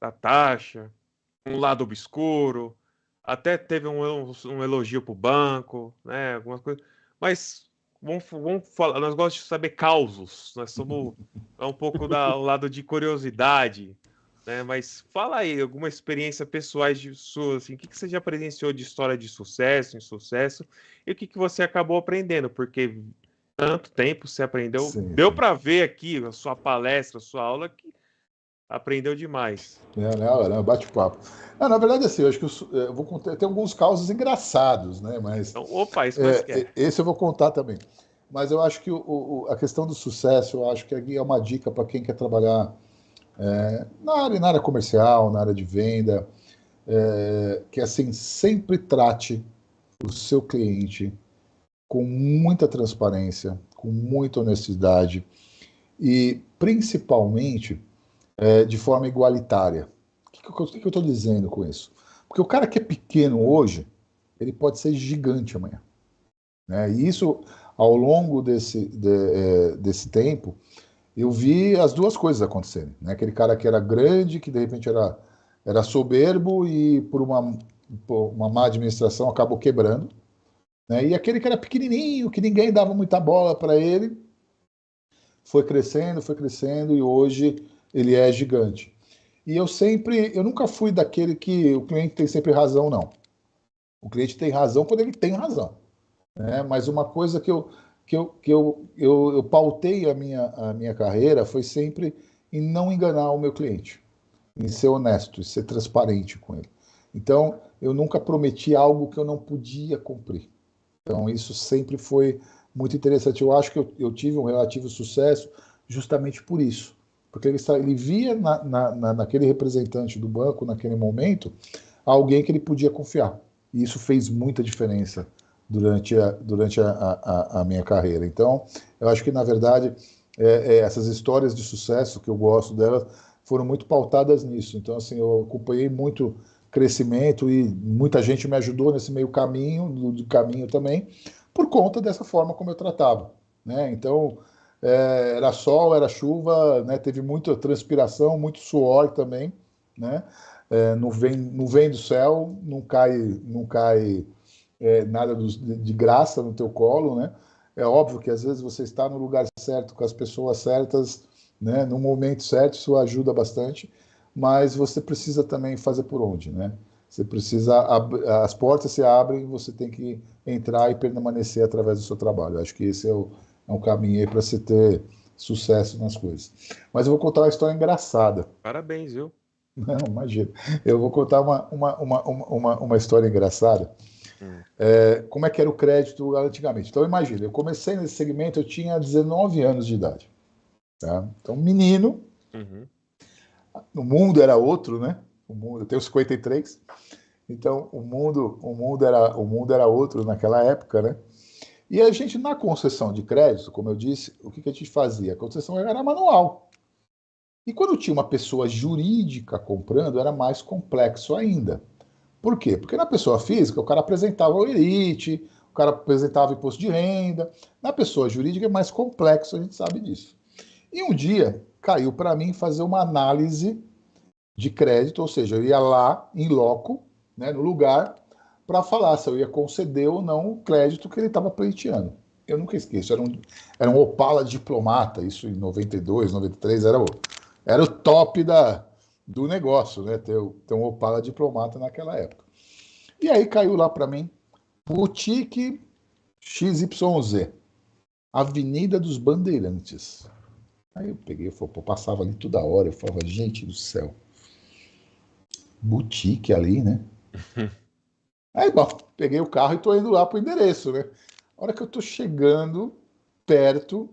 da taxa, um lado obscuro, até teve um elogio para o banco, né? Algumas coisas. Mas vamos falar, nós gostamos de saber causos, nós somos um pouco do lado de curiosidade, né? Mas fala aí, alguma experiência pessoais de sua, assim, o que você já presenciou de história de sucesso, insucesso, e o que você acabou aprendendo, porque tanto tempo você aprendeu, Sim, deu sim. para ver aqui a sua palestra, a sua aula, que aprendeu demais. Não, bate-papo. Na verdade, assim, eu acho que eu vou contar, tem alguns causos engraçados, né? Mas Então, opa, isso que nós quer. esse eu vou contar também. Mas eu acho que a questão do sucesso, eu acho que aqui é uma dica para quem quer trabalhar na área comercial, na área de venda, que assim, sempre trate o seu cliente com muita transparência, com muita honestidade e, principalmente, de forma igualitária. O que eu estou dizendo com isso? Porque o cara que é pequeno hoje, ele pode ser gigante amanhã. Né? E isso, ao longo desse tempo, eu vi as duas coisas acontecerem. Né? Aquele cara que era grande, que de repente era soberbo e por uma má administração acabou quebrando. Né? E aquele que era pequenininho, que ninguém dava muita bola para ele, foi crescendo e hoje ele é gigante. E eu nunca fui daquele que o cliente tem sempre razão, não. O cliente tem razão quando ele tem razão. Né? Mas uma coisa que eu pautei a minha carreira foi sempre em não enganar o meu cliente, em ser honesto, em ser transparente com ele. Então, eu nunca prometi algo que eu não podia cumprir. Então, isso sempre foi muito interessante. Eu acho que eu tive um relativo sucesso justamente por isso. Porque ele via naquele representante do banco, naquele momento, alguém que ele podia confiar. E isso fez muita diferença durante a minha carreira. Então, eu acho que, na verdade, essas histórias de sucesso, que eu gosto delas, foram muito pautadas nisso. Então, assim, eu acompanhei muito crescimento e muita gente me ajudou nesse meio caminho, do caminho também, por conta dessa forma como eu tratava. Né? Então, era sol, era chuva, né? Teve muita transpiração, muito suor também. Né? Não vem do céu, não cai nada de graça no teu colo, né? É óbvio que às vezes você está no lugar certo, com as pessoas certas, né? No momento certo, isso ajuda bastante, mas você precisa também fazer por onde, né? Você precisa, as portas se abrem, você tem que entrar e permanecer através do seu trabalho. Acho que esse é um caminho aí para você ter sucesso nas coisas. Mas eu vou contar uma história engraçada. Parabéns, viu? Não, imagina. Eu vou contar uma história engraçada. Hum. Como é que era o crédito antigamente. Então, imagina, eu comecei nesse segmento, eu tinha 19 anos de idade. Tá? Então, menino, Uhum. o mundo era outro, né? Eu tenho 53, então o mundo era outro naquela época, né? E a gente, na concessão de crédito, como eu disse, o que a gente fazia? A concessão era manual. E quando tinha uma pessoa jurídica comprando, era mais complexo ainda. Por quê? Porque na pessoa física, o cara apresentava o ERIT, o cara apresentava imposto de renda. Na pessoa jurídica é mais complexo, a gente sabe disso. E um dia caiu para mim fazer uma análise de crédito, ou seja, eu ia lá, em loco, né, no lugar, para falar se eu ia conceder ou não o crédito que ele estava pleiteando. Eu nunca esqueço, era um Opala Diplomata, isso em 92, 93, era o top do negócio, né, ter um Opala Diplomata naquela época. E aí caiu lá para mim, Boutique XYZ, Avenida dos Bandeirantes. Aí eu peguei, passava ali toda hora, eu falava, gente do céu, boutique ali, né? Aí, bom, peguei o carro e tô indo lá pro endereço, né? A hora que eu tô chegando perto,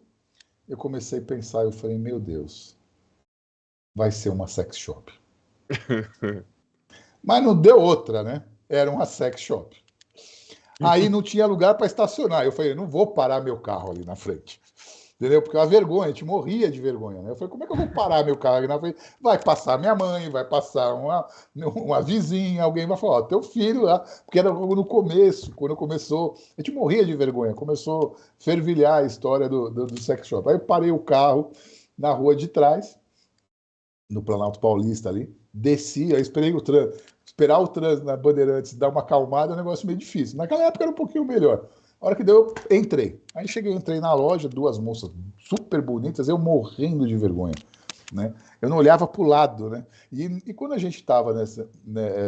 eu comecei a pensar, eu falei, meu Deus, vai ser uma sex shop. Mas não deu outra, né? Era uma sex shop. Aí não tinha lugar para estacionar. Eu falei, não vou parar meu carro ali na frente. Entendeu? Porque é uma vergonha, a gente morria de vergonha, né? Eu falei, como é que eu vou parar meu carro ali na frente? Vai passar minha mãe, vai passar uma vizinha, alguém vai falar, ó, teu filho lá, porque era logo no começo, quando começou, a gente morria de vergonha, começou a fervilhar a história do sex shop. Aí eu parei o carro na rua de trás, no Planalto Paulista ali, desci, aí esperei o trânsito. Esperar o trânsito na Bandeirantes dar uma acalmada é um negócio meio difícil. Naquela época era um pouquinho melhor. A hora que deu, eu entrei. Aí entrei na loja, duas moças super bonitas, eu morrendo de vergonha, né? Eu não olhava para o lado, né? E quando a gente estava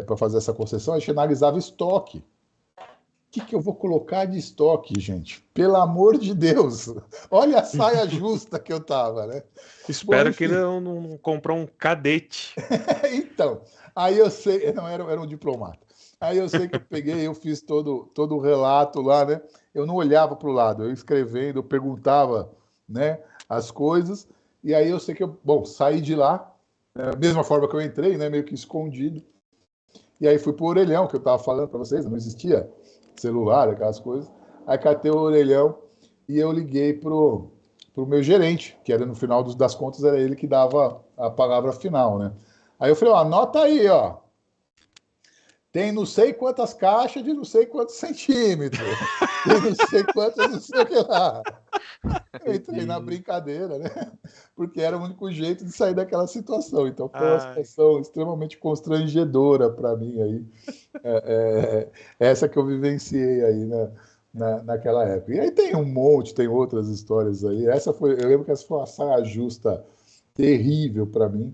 para fazer essa concessão, a gente analisava estoque. O que eu vou colocar de estoque, gente? Pelo amor de Deus! Olha a saia justa que eu tava, né? Bom, Espero que enfim. não comprou um cadete. Então, aí eu sei, não, era um diplomata. Aí eu sei que eu peguei, eu fiz todo o relato lá, né? Eu não olhava para o lado, eu escrevendo, eu perguntava, né, as coisas, e aí eu sei que bom, saí de lá, da mesma forma que eu entrei, né, meio que escondido, e aí fui pro orelhão, que eu estava falando para vocês, não existia celular, aquelas coisas. Aí catei o orelhão e eu liguei pro meu gerente, que era no final das contas, era ele que dava a palavra final, né? Aí eu falei, ó, anota aí, ó. Tem não sei quantas caixas de não sei quantos centímetros. Tem não sei quantas, não sei o que lá. Eu entrei na brincadeira, né? Porque era o único jeito de sair daquela situação. Então foi uma Ai, situação extremamente constrangedora para mim aí. Essa que eu vivenciei aí, né? Naquela época. E aí tem um monte, tem outras histórias aí. Eu lembro que essa foi uma saia justa terrível para mim.